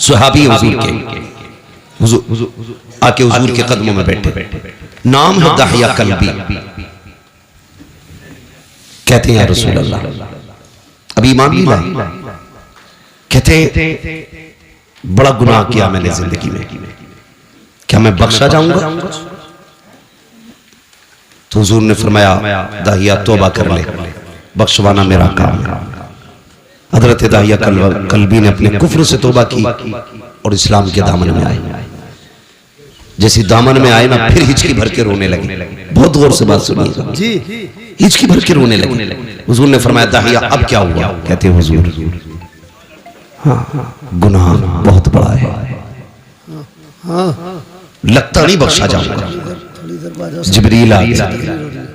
सहाबी हुजूर के आके हुजूर के कदमों में बैठे। नाम है दहिया कल्बी। कहते हैं या रसूल अल्लाह, अभी ईमान नहीं लाए। कहते बड़ा गुनाह किया मैंने जिंदगी में, क्या मैं बख्शा जाऊंगा? तो हुजूर ने फरमाया दाहिया तौबा कर ले, बख्शवाना मेरा काम है। हजरत दाहिया कल्बी ने अपने कुफ्र से तौबा की और इस्लाम के दामन में आए। जैसे दामन में आए ना, फिर हिचकी भर के रोने लगे। बहुत गौर से बात सुनिएगा जी, हिचकी भर के रोने लगे। हुजूर ने फरमाया दाहिया अब क्या हुआ? कहते हुजूर गुनाह बहुत बड़ा है, लगता नहीं बख्शा जाऊंगा। जिब्रील आ गया,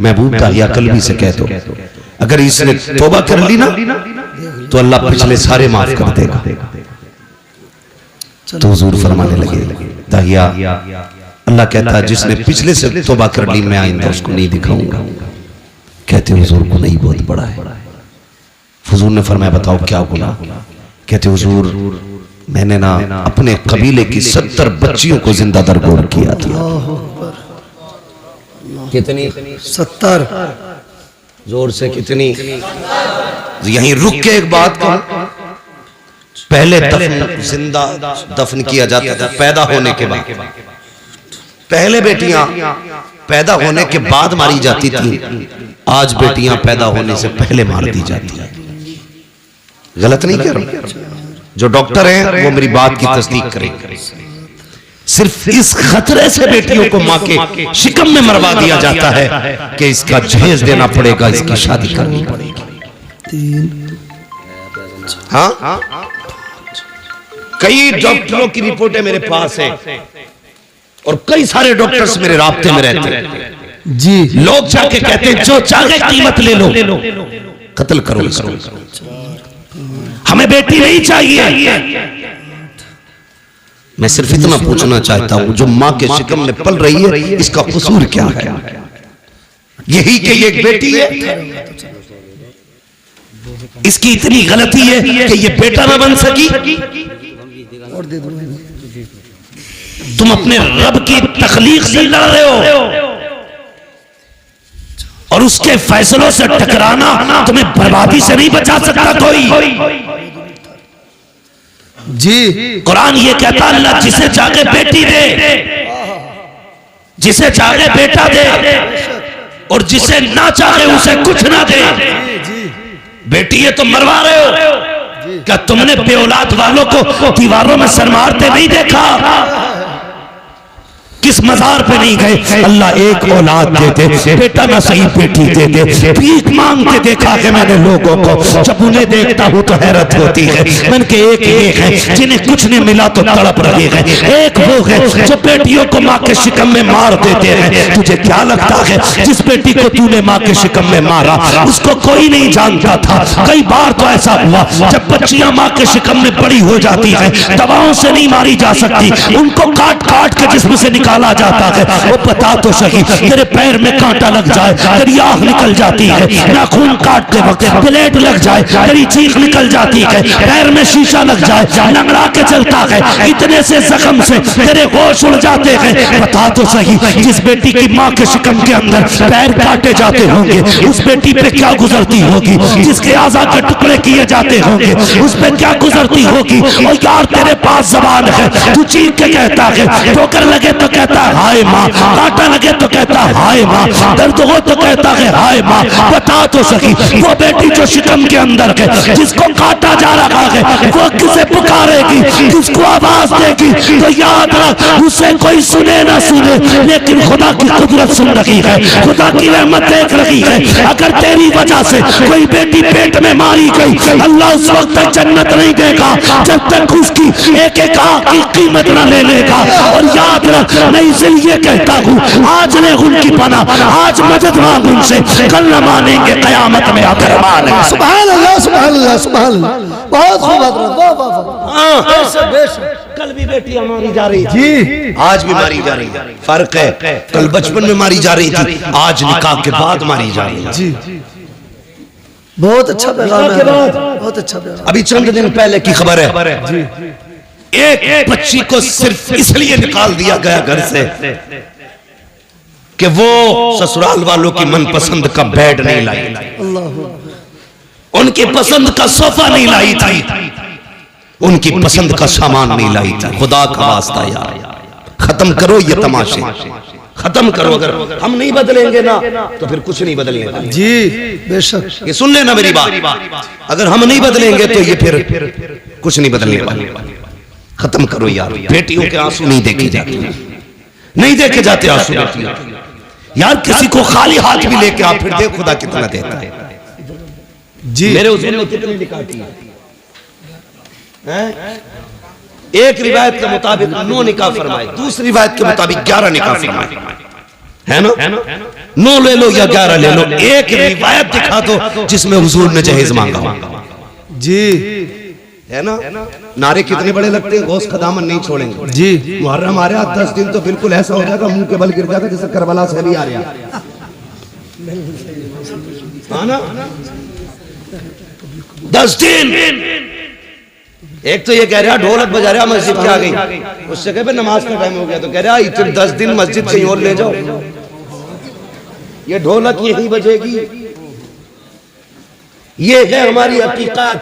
महबूब दाहिया कल्बी से कह दो अगर इसने तौबा कर ली ना तो अल्लाह पिछले सारे माफ कर देगा। तो हुजूर फरमाने लगे दाहिया, अल्लाह कहता है जिसने पिछले से तौबा कर ली मैं आइंदा उसको नहीं दिखाऊंगा। कहते हुजूर गुनाह बहुत बड़ा है। हुजूर ने फरमाया बताओ क्या गुनाह? कहते हुजूर मैंने ना अपने कबीले की 70 बच्चियों को जिंदा दरगोर किया था। कितनी? 70। जोर से कितनी? यहीं रुक के एक बात कहूं, पहले जिंदा दफन किया जाता था पैदा होने के बाद। पहले बेटियां पैदा होने के बाद मारी जाती थी, आज बेटियां पैदा होने से पहले मार दी जाती हैं। गलत नहीं कह रहा, जो डॉक्टर हैं वो मेरी बात की तस्दीक करेंगे। सिर्फ इस खतरे से बेटियों को मां के शिकम में मरवा दिया जाता है कि इसका जहेज देना पड़ेगा, इसकी शादी करनी पड़ेगी। हाँ, कई डॉक्टरों की रिपोर्टें मेरे पास है और कई सारे डॉक्टर्स मेरे राब्ते में रहते हैं जी। लोग जाके कहते हैं जो चाहे कीमत ले लो, कत्ल करो इसको, हमें बेटी नहीं चाहिए। मैं सिर्फ इतना पूछना चाहता हूं, जो मां के शिकम में पल रही है इसका कसूर क्या है? यही कि ये एक बेटी है, इसकी इतनी गलती है कि ये बेटा ना बन सकी। तुम अपने रब की तखलीक से लड़ रहे हो और उसके फैसलों से टकराना तुम्हें बर्बादी से नहीं बचा सकता कोई जी। कुरान ये कहता अल्लाह जिसे चाहे बेटी दे, जिसे चाहे बेटा दे और जिसे ना चाहे उसे कुछ ना दे। बेटी ये तुम मरवा रहे हो, क्या तुमने बेऔलाद वालों को दीवारों में सर मारते नहीं देखा? किस मजार पे नहीं गए? अल्लाह एक औलाद देते, बेटा ना सही बेटी देते। भीख मांग के देखा है मैंने लोगों को, जब उन्हें देखता हूं तो हैरत होती है। मैंने के एक ये है जिन्हें कुछ नहीं मिला तो तड़प रहे हैं, एक वो है जो बेटियों को माँ के शिकम में मार देते हैं। तुझे क्या लगता है जिस बेटी को तूने माँ के शिकम में मारा उसको कोई नहीं जानता था? कई बार तो ऐसा हुआ जब बच्चियां माँ के शिकम में बड़ी हो जाती है, दवाओं से नहीं मारी जा सकती, उनको काट काट के जिस्म से निकाला जाता है। वो बता तो सही, तेरे पैर में कांटा लग जाए, तेरी आंख निकल जाती है, नाखून काटते वक्त ब्लेड लग जाए, तेरी चीख निकल जाती है, पैर में शीशा लग जाए, लंगड़ा के चलता है, इतने से जख्म से तेरे होश उड़ जाते हैं। बता तो सही, जिस बेटी की माँ के शिकम के अंदर पैर काटे जाते होंगे उस बेटी पे क्या गुजरती होगी? जिसके आज़ा के टुकड़े किए जाते होंगे उस पे क्या गुजरती होगी? और यार तेरे पास जबान है, तू चीख के कहता है, ठोकर लगे तो कहता है हाय माँ, कांटा लगे तो कहता है हाय माँ, दर्द हो तो कहता है हाय माँ। बता तो सकी वो बेटी जो शिकम के अंदर है, जिसको काटा जा रहा है, वो किसे पुकारेगी, किसको आवाज देगी? तो याद रख, उसे कोई सुने ना सुने लेकिन खुदा की कुदरत सुन रही है, खुदा की रहमत देख रही है। अगर तेरी वजह से कोई बेटी पेट में मारी गई, अल्लाह उस वक्त तक जन्नत नहीं देगा जब तक उसकी एक एक आंख की कीमत न ले लेगा। और याद रख, मैं इसलिए कहता हूँ आज ले उनकी पनाह, आज मदद मांग उनसे, कल न मानेंगे कयामत में आकर मानेंगे। सुभान अल्लाह, सुभान अल्लाह, सुभान अल्लाह। बहुत खूब। कल भी बेटियां मारी जा रही थी, आज भी मारी जा रही है। फर्क है, कल बचपन में मारी जा रही थी, आज निकाह के बाद मारी जा रही है जी। बहुत अच्छा पैगाम है, बहुत अच्छा पैगाम। अभी चंद दिन पहले की खबर है जी, एक बच्ची को सिर्फ इसलिए निकाल दिया गया घर से कि वो ससुराल वालों की मनपसंद का बेड नहीं लाई, उनकी पसंद का सोफा नहीं लाई थी, उनकी पसंद का सामान नहीं लाई थी। खुदा का वास्ता यार, खत्म करो ये तमाशे, खत्म करो। अगर हम नहीं बदलेंगे ना तो फिर कुछ नहीं बदलेगा जी, बेशक। ये सुन लेना मेरी बात, अगर हम नहीं बदलेंगे तो ये फिर कुछ नहीं बदलने वाला। खत्म करो यार, बेटियों के आंसू नहीं देखे जाते, नहीं देखे जाते आंसू बेटियों यार। किसी को खाली हाथ भी लेके आप फिर देख खुदा कितना देता है जी। मेरे हुजूर ने कितनी निकाह की हैं? एक रिवायत के मुताबिक 9 निकाह फरमाए, दूसरी रिवायत के मुताबिक 11 निकाह फरमाए, है ना? 9 ले लो या 11 ले लो, एक रिवायत दिखा दो जिसमें हुजूर ने जहेज मांगा जी, है ना? नारे कितने बड़े लगते हैं, गौस खदामन नहीं छोड़ेंगे जी। मुहर्रम आ रहा 10 दिन तो बिल्कुल ऐसा हो जाएगा, मुंह के बल गिर जाएगा जैसे करबला से अली आ रहा है ना? 10 दिन। एक तो ये कह रहा ढोलक बजा रहा मस्जिद के आ गई, उससे कहे नमाज का टाइम हो गया, तो कह रहा इतने 10 दिन मस्जिद कहीं और ले जाओ, ये ढोलक यही बजेगी। ये है हमारी हकीकत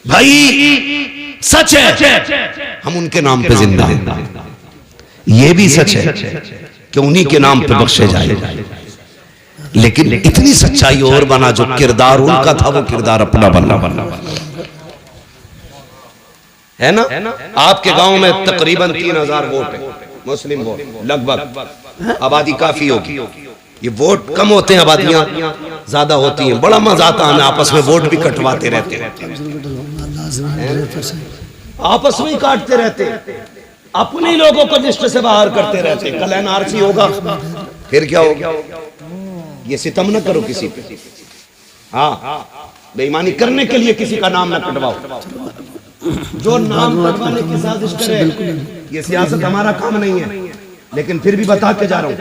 भाई, सच है हम उनके नाम पे जिंदा हैं। ये भी सच है कि उन्हीं के नाम पे बख्शे जाए, लेकिन इतनी सच्चाई और बना जो किरदार उनका था वो किरदार अपना बनना है ना? आपके गांव में तकरीबन 3000 वोट है, मुस्लिम वोट लगभग, आबादी काफी होगी। ये वोट कम होते हैं, आबादियां ज्यादा होती हैं। बड़ा मजा आता है, आपस में वोट भी कटवाते रहते हैं, आपस में ही काटते रहते, अपने ही लोगों को लिस्ट से बाहर करते रहते। कल एनआरसी होगा, फिर क्या होगा? ये सितम न करो किसी पे, हाँ, बेईमानी करने के लिए किसी का नाम न कटवाओ। जो नाम कटवाने की साजिश करे, ये सियासत हमारा काम नहीं है, लेकिन फिर भी बता के जा रहा हूं,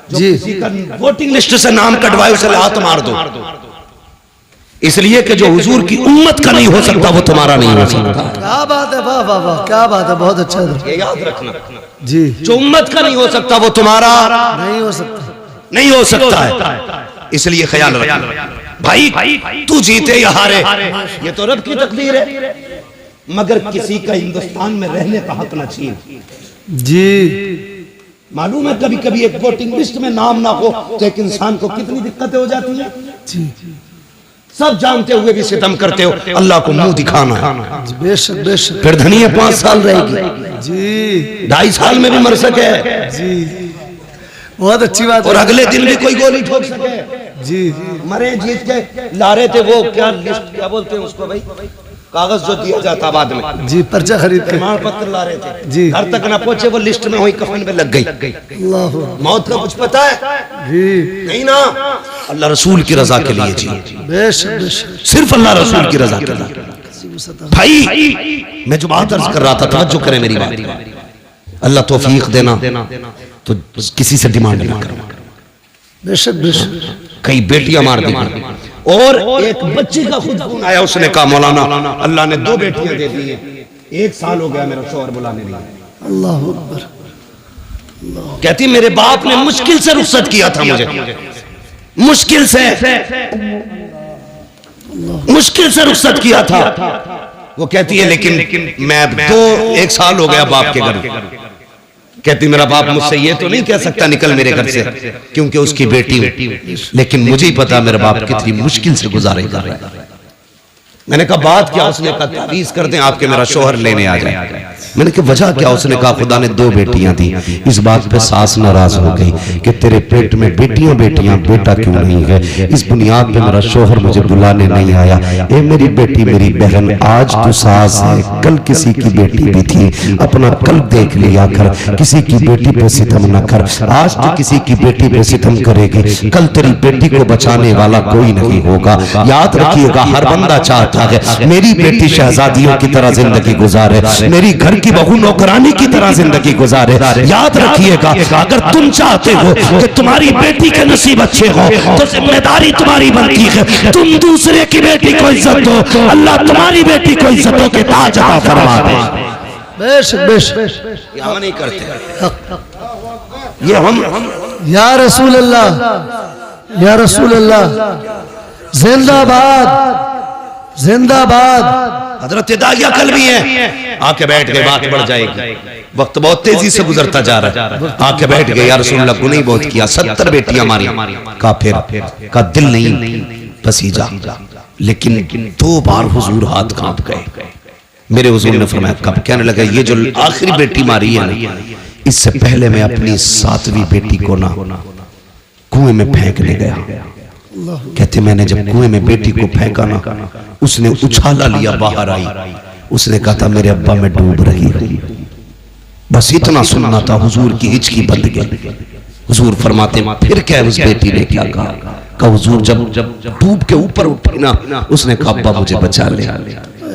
जो किसी का वोटिंग लिस्ट से नाम कटवाए उसे लात मार दो, इसलिए कि जो हुजूर की उम्मत का नहीं हो सकता वो तुम्हारा नहीं हो सकता। क्या बात है, वाह वाह वाह, क्या बात है, बहुत अच्छा ये याद रखना जी। जो उम्मत का नहीं हो सकता वो तुम्हारा नहीं हो सकता, नहीं हो सकता है, इसलिए ख्याल रखना भाई। तू जीते या हारे ये तो रब की तकदीर है, मगर किसी का हिंदुस्तान में रहने का हक न छीन जी। मालूम है कभी कभी एक वोटिंग लिस्ट में नाम ना हो तो एक इंसान को कितनी दिक्कतें हो जाती हैं जी। सब जानते हुए भी सितम करते हो, अल्लाह को मुंह दिखाना है। बेशक बेशक। फिर धनिया 5 साल रहेगी जी, 2.5 साल में भी मर सके जी, बहुत अच्छी बात। और अगले दिन भी कोई गोली ठोक सके जी। मरे जीत के ला रहे थे वो क्या लिस्ट, क्या बोलते हैं उसको भाई, कागज जो दिया जाता बाद में जी, पर्चा खरीद के प्रमाण पत्र ला रहे थे जी। घर तक ना पहुंचे वो लिस्ट में वही कफन में लग गई। अल्लाह, मौत का कुछ पता है जी नहीं ना, अल्लाह रसूल की रजा के लिए जी, बेशक बेशक, सिर्फ अल्लाह रसूल की रजा के लिए। भाई मैं जो बात अर्ज कर रहा था, तवज्जो करें मेरी बात, अल्लाह तौफीक देना तो किसी से डिमांड ना करना। बेशक बेशक। कई बेटियां मार दी, और एक बच्ची का खुद फोन आया, उसने कहा मौलाना अल्लाह ने 2 बेटियां दे दी हैं, 1 साल हो गया मेरा शौहर बुलाने लगा। अल्लाह अकबर। कहती मेरे बाप ने मुश्किल से रुखसत किया था मुझे, मुश्किल से रुखसत किया था। वो कहती है लेकिन मैं 1 साल हो गया बाप के घर। कहती मेरा बाप मुझसे ये तो नहीं कह सकता निकल मेरे घर से, क्योंकि उसकी बेटी हूं, लेकिन मुझे ही पता मेरा बाप कितनी मुश्किल से गुजारे कर रहा है। मैंने कहा बात क्या? उसने कहा तावीज़ कर दें आपके मेरा शौहर लेने आ जाए। मैंने कहा वजह क्या? उसने कहा खुदा ने 2 बेटियां दी। इस बात पे सास नाराज हो गई कि तेरे पेट में बेटियां बेटियां, बेटा क्यों नहीं है? इस बुनियाद पे मेरा शौहर मुझे बुलाने नहीं आया। ए मेरी बेटी, मेरी बहन, आज तू सास है, कल किसी की बेटी भी थी, अपना कल देख लिया कर, किसी की बेटी पे सितम न कर। आज तू किसी की बेटी पे सितम करेगी, कल तेरी बेटी को बचाने वाला कोई नहीं होगा। याद रखिएगा, हर बंदा चाहता चाहता है मेरी बेटी शहजादियों की तरह जिंदगी गुजारे, मेरी घर की बहू नौकरानी की तरह जिंदगी गुजारे। याद रखिएगा, अगर तुम चाहते हो कि तुम्हारी बेटी के नसीब अच्छे हो तो जिम्मेदारी तुम्हारी बनती है तुम दूसरे की बेटी को इज्जत दो, अल्लाह तुम्हारी बेटी को इज्जतों के ताज अता फरमा दे। बेशक बेशक ये हम नहीं करते, ये हम या रसूल अल्लाह, या रसूल अल्लाह, जिंदाबाद जिंदाबाद। हजरत दाहिया कल भी है, आके बैठ गए, बात बढ़ जाएगी, वक्त बहुत तेजी से गुजरता जा रहा है। आके बैठ गए, या रसूल अल्लाह गुनाह बहुत किया, 70 बेटियां मारी, का फिर का दिल नहीं पसीजा, लेकिन 2 बार हुजूर हाथ कांप गए। मेरे हुजूर ने फरमाया कब? कहने लगा ये जो आखिरी बेटी मारी है ना, इससे पहले मैं अपनी 7वीं बेटी को ना कुएं में फेंकने गया। कहते मैंने जब कुएं में बेटी को फेंका ना, उसने उछाला लिया, बाहर आई, उसने कहा था मेरे अब्बा मैं डूब रही हूं। बस इतना सुनना था, हुजूर की हिचकी बंद गई। हुजूर फरमाते फिर क्या उस बेटी ने क्या कहा हुजूर जब डूब के ऊपर उठी ना, उसने कहा अब्बा मुझे बचा ले,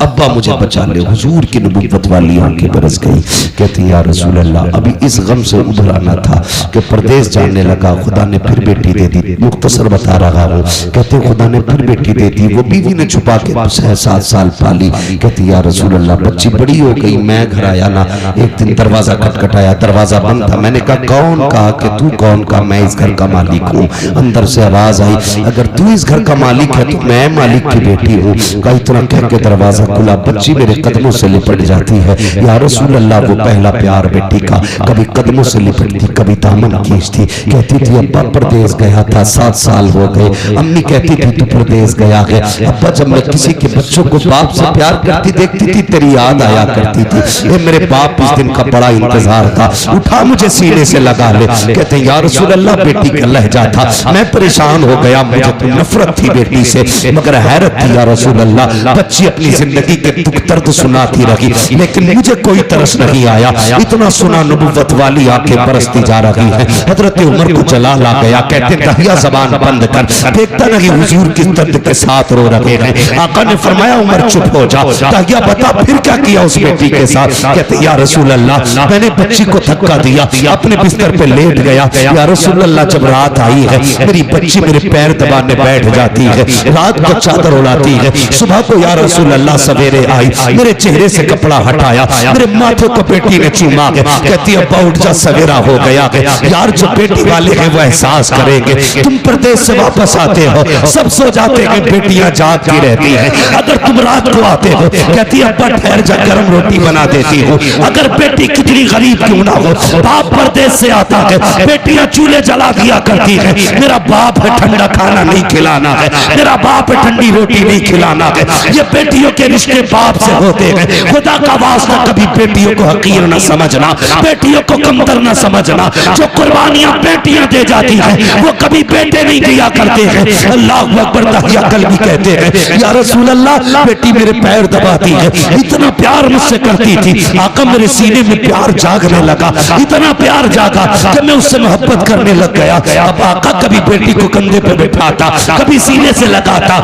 अब्बा मुझे बचा ले। हुजूर की नबुव्वत वाली आंखें बरस गई। कहते या रसूल अल्लाह, अभी इस गम से उभर आना था कि परदेश जाने लगा, खुदा ने फिर बेटी दे दी। मुख्तसर बता रहा हूँ, कहते खुदा ने फिर बेटी दे दी, वो बीवी ने छुपा के 6-7 साल पाली। कहते या रसूल अल्लाह, बच्ची बड़ी हो गई, मैं घर आया ना, एक दिन दरवाजा खटखटाया, दरवाजा बंद था। मैंने कहा कौन? कहा कि तू कौन? कहा मैं इस घर का मालिक हूँ। अंदर से आवाज आई, अगर तू इस घर का मालिक है तो मैं मालिक की बेटी हूँ। कहा इतना कह के दरवाजा खुला, बच्ची मेरे कदमों से लिपट जाती है। या रसूल अल्लाह, वो पहला प्यार बेटी का, कभी कदमों से लिपटती, कभी दामन खींचती। कहती थी अब्बा परदेश गया था, 7 साल हो गए। अम्मी कहती थी तू परदेश गया है। अब्बा जब मैं किसी के बच्चों को बाप से प्यार करती देखती थी, तेरी याद आया करती थी। ये मेरे बाप इस दिन का बड़ा इंतजार था, उठा मुझे सीने से लगा ले। कहते या रसूल अल्लाह, बेटी का लहजा था, मैं परेशान हो गया, मुझे तो नफरत थी बेटी से, मगर हैरत थी या रसूल अल्लाह, बच्ची अपनी जिंदगी के दुख दर्द सुनाती रही, लेकिन मुझे कोई तरस नहीं आया। इतना सुना, नबुव्वत वाली आंखें बरसती जा रही हैं। हजरत उमर को जलाल आ गया। कहते दहिया जबान बंद कर, देखता नहीं हुजूर किस दर्द के साथ रो रहे हैं। आका ने फरमाया उमर चुप हो जा। दहिया बता फिर क्या किया उस बेटी के साथ? कहते या रसूल अल्लाह, मैंने बच्ची को धक्का दिया, अपने बिस्तर पे लेट गया। या रसूल अल्लाह, जब रात आई है, मेरी बच्ची मेरे पैर दबाने बैठ जाती है, रात को चादर उड़ाती है। सुबह को या रसूल अल्लाह सवेरे आई, मेरे चेहरे से कपड़ा हटाया, मेरे माथे को बेटी ने चूमा के कहती अब्बा उठ जा, सवेरा हो गया है। यार जो बेटी वाले हैं वो एहसास करेंगे, तुम प्रदेश से वापस आते हो, सब सो जाते हैं, बेटियां जागती रहती हैं। अगर तुम रात को आते हो, कहती अब्बा ठहर जा, गर्म रोटी बना देती हूँ। अगर बेटी कितनी गरीब क्यों ना हो, बाप प्रदेश से आता है, बेटियां चूल्हे जला दिया करती है। मेरा बाप है ठंडा खाना नहीं खिलाना है, मेरा बाप है ठंडी रोटी नहीं खिलाना है। ये बेटियों के रिश्ते बाप से होते हैं। खुदा का वास्ता कभी बेटियों को हकीर न समझना, बेटियों को कमतर न समझना। जो कुर्बानियां बेटियां दे जाती हैं वो कभी बेटे नहीं दिया करते हैं। अल्लाह अकबर। दहिया कल भी कहते हैं या रसूल अल्लाह, बेटी मेरे पैर दबाती है, इतना प्यार मुझसे करती थी। आका मेरे सीने में प्यार जागने लगा, इतना प्यार जागा कि मैं उससे मोहब्बत करने लग गया। अब आका कभी बेटी को कंधे पे बिठाता, कभी सीने से लगाता।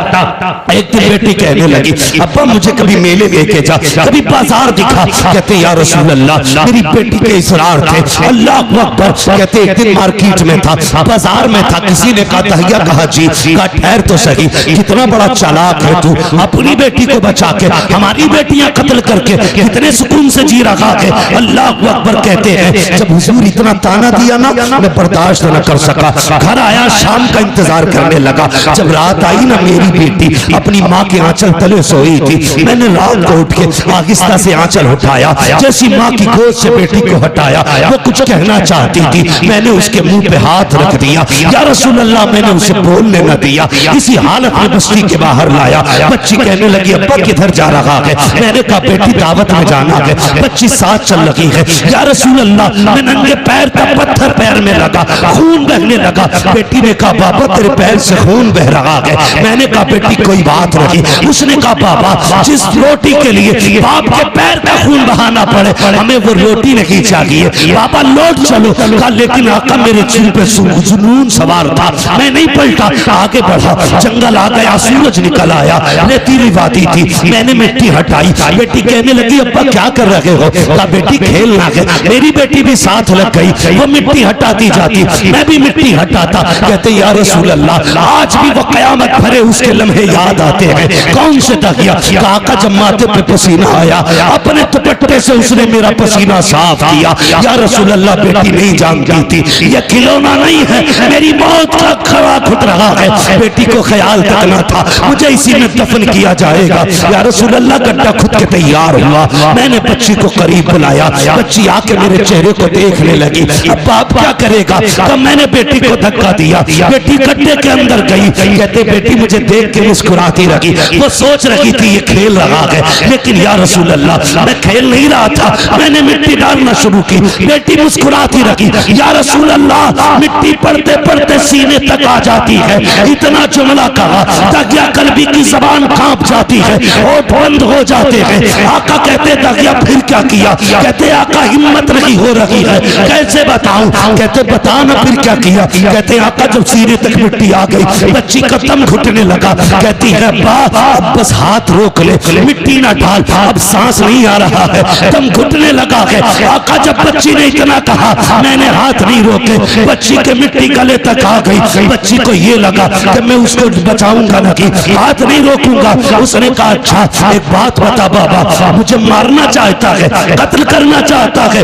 एक दिन बेटी कहने लगी अब्बा मुझे कभी मेले लेके जा, कभी बाजार दिखा। कहते या रसूल अल्लाह, मेरी बेटी के इसरार थे। अल्लाह अकबर। कहते एक दिन मार्केट में था, बाजार में था, किसी ने कहा दहिया, कहा जी, कहा ठहर तो सही, कितना बड़ा चालाक है तू, अपनी बेटी को बचा के हमारी बेटियां कत्ल करके कितने सुकून से जी रहा है। अल्लाह अकबर। कहते हैं जब हुजूर इतना ताना दिया ना, मैं बर्दाश्त न कर सका, घर आया, शाम का इंतजार करने लगा। जब रात आई ना, मेरी बेटी अपनी माँ के आंचल तले सोई थी। मैंने रात को उठ के आहिस्ता से आंचल उठाया, जैसी माँ की गोद से बेटी को हटाया, वो कुछ कहना चाहती थी, मैंने उसके मुंह पे हाथ रख दिया। या रसूल अल्लाह, मैंने उसे बोलने न दिया, इसी हालत में बस्ती के बाहर लाया। बच्ची कहने लगी अब्बा किधर जा रहा है? मैंने कहा बेटी दावत में जाना है। बच्ची साथ चल रही है। या रसूल अल्लाह, मैं नंगे पैर था, पत्थर पैर में लगा, खून बहने लगा। बेटी ने कहा बाबा तेरे पैर से खून बह रहा है। मैंने कहा बेटी कोई बात नहीं। उसने कहा बाबा जिस रोटी के लिए बाप के पैर का खून बहाना पड़े, हमें वो रोटी नहीं चाहिए। बाबा लौट चलो। कहा लेकिन आका मेरे दिल पे जुनून सवार था, मैं नहीं पलटा, आगे बढ़ा। जंगल आ गया, सूरज निकल आया, रेतीली वादी थी, मैंने मिट्टी हटाई। बेटी कहने लगी अब्बा क्या कर रहे हो? कहा बेटी खेलना है। मेरी बेटी भी साथ लग गई, वो मिट्टी हटाती जाती, मैं भी मिट्टी हटाता। कहते या रसूल अल्लाह, आज भी वो कयामत भरे उसके लम्हे याद आते हैं। कौन से तकिया? आका जब माथे पे पसीना आया, अपने दुपट्टे से उसने मेरा पसीना साफ किया। या रसूल अल्लाह, बेटी नहीं जानती थी ये खिलौना नहीं है, मेरी मौत का खड़ा खुद रहा है। बेटी को ख्याल तक न था मुझे इसी में दफन किया जाएगा। या रसूल अल्लाह, गड्ढा खुद के तैयार हुआ। मैंने बच्ची को करीब बुलाया, बच्ची आके मेरे चेहरे को देखने लगी। अब बाप क्या करेगा? तब मैंने बेटी को धक्का दिया, बेटी गड्ढे के अंदर गई। कहते बेटी मुझे देख के मुस्कुराती रही, वो सोच रही थी ये खेल रहा है, लेकिन या रसूल अल्लाह मैं खेल नहीं रहा था, मैंने मिट्टी डालना शुरू की। बेटी मुस्कुराती रही। या रसूल अल्लाह, मिट्टी पड़ते पड़ते सीने तक आ जाती है। इतना जुमला कहा तकिया कल्बी की जबान कांप जाती है, होठ बंद हो जाते हैं। आका कहते तकिया फिर क्या किया? कहते आका हिम्मत नहीं हो रही है, कैसे बताऊं? कहते बता ना फिर क्या किया? कहते आका जब सीने तक मिट्टी आ गई, बच्ची का दम घुटने लगा। कहती है अब्बा अब बस हाथ रोक ले, मिट्टी ना डाल, अब सांस नहीं आ रहा है, दम घुटने लगा है। आका जब बच्ची ने इतना कहा, मैंने हाथ नहीं रोके, बच्ची के मिट्टी गले तक आ गई। बच्ची को ये लगा कि मैं उसको बचाऊंगा नहीं, हाथ नहीं रोकूंगा। उसने कहा अच्छा एक बात बता बाबा, मुझे मारना चाहता है, कत्ल करना चाहता है।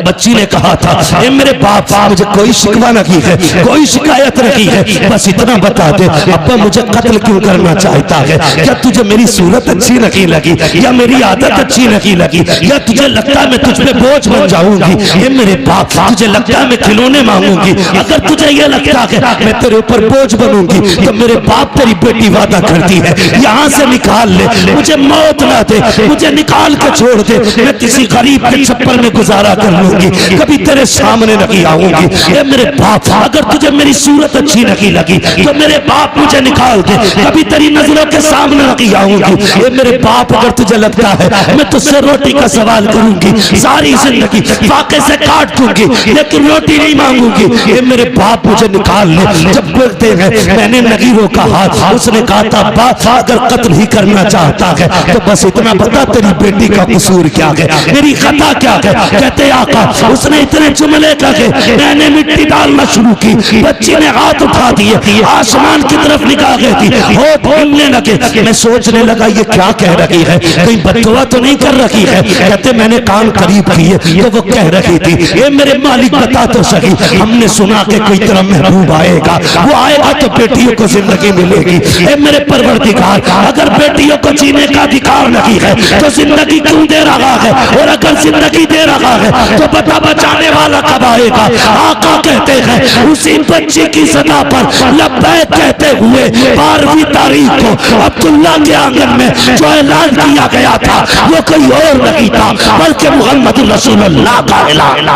बच्ची ने कहा था ये मेरे बाप मुझे कोई शिकवा नहीं है, कोई शिकायत नहीं है, बस इतना बता दे अब्बा मुझे कत्ल क्यों करना चाहता है? क्या तुझे मेरी सूरत अच्छी नहीं लगी, या मेरी आदत अच्छी नहीं लगी, या तुझे लगता है मैं तुझ पे बोझ बन जाऊंगी? ये मेरे बाप तुझे लगता है मैं खिलौने मांगूंगी? अगर तुझे ये लगता है मैं तेरे ऊपर बोझ बनूंगी तो मेरे बाप तेरी बेटी वादा करती है यहाँ से निकाल ले, मुझे मौत ना दे, मुझे निकाल के छोड़ दे, मैं किसी गरीब के छप्पर में गुजारा कर लूंगी, कभी तेरे सामने नहीं आऊंगी। ये मेरे बाप अगर तुझे मेरी सूरत अच्छी नहीं लगी तो मेरे बाप मुझे निकाल दे, कभी तेरी नजरों के सामने नहीं आऊंगी। ये मेरे बाप अगर तुझे लगता है मैं तुझसे रोटी का सवाल करूंगी, सारी जिंदगी फाके से काट दूंगी, लेकिन रोटी नहीं मांगूंगी। ये मेरे बाप मुझे निकाल ले। जब बोलते हैं मैंने नहीं रोका हाथ, उसने कहा था बाप अगर कत्ल ही करना चाहता है तो बस इतना बता तेरी बेटी का कसूर क्या है, मेरी खता क्या है? कहते आका उसने इतने जुमले कहे, मैंने मिट्टी डालना शुरू की, बच्ची ने हाथ उठा दिए, आसमान की तरफ निगाहें थी, होठ बोलने लगे। मैं सोचने लगा ये क्या कह रही है, कहीं बददुआ तो नहीं कर रही है? कहते मैंने कान करीब किए तो वो कह रही थी ये मेरे मालिक बता तो सही, हमने सुना कि कोई तरह महबूब आएगा, वो आएगा तो बेटियों को जिंदगी मिलेगी। ए मेरे परवरदिगार अगर बेटियों को जीने का अधिकार नहीं है तो जिंदगी क्यों दे रहा है? और अगर जिंदगी दे रहा है तो बता बचाने वाला कब आएगा? आका कहते हैं उसी बच्ची की सदा पर लब्बैक कहते हुए 12वीं तारीख को अब्दुल्ला के आंगन में जो ऐलान किया गया था वो कोई और नहीं था बल्कि मोहम्मद रसूलुल्लाह का ऐलान।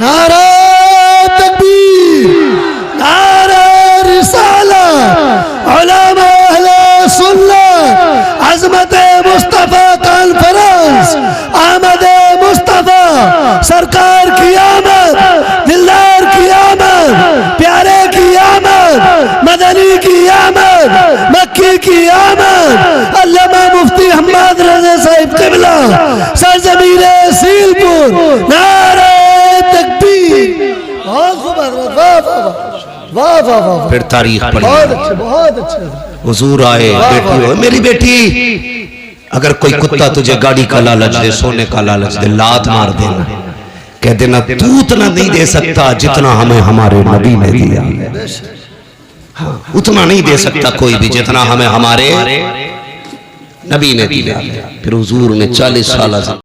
नारा तकबीर, नारा रिसाला, उलमा अहले सुन्नत, अज़मत मुस्तफा कॉन्फ्रेंस, आमद मुस्तफा, सरकार की आमद, दिलदार की आमद, प्यारे की आमद, मदनी की आमद, मक्की की आमद, अल्लामा मुफ्ती अहमद रज़ा साहिब क़िबला, सरज़मीन सीलपुर, नारा तकबीर। बहुत खूब, वाह वाह वाह वाह वाह। फिर तारीख पढ़ी, बहुत अच्छे, बहुत अच्छे। हुजूर आए, बेटी हो मेरी बेटी, अगर कोई कुत्ता तुझे गाड़ी का लालच दे, सोने का लालच दे, लात मार देना, कह देना तू उतना नहीं दे सकता जितना हमें हमारे नबी ने दिया। हाँ, उतना नहीं दे सकता कोई भी जितना हमें हमारे नबी ने दिया। फिर हुजूर ने 40 साल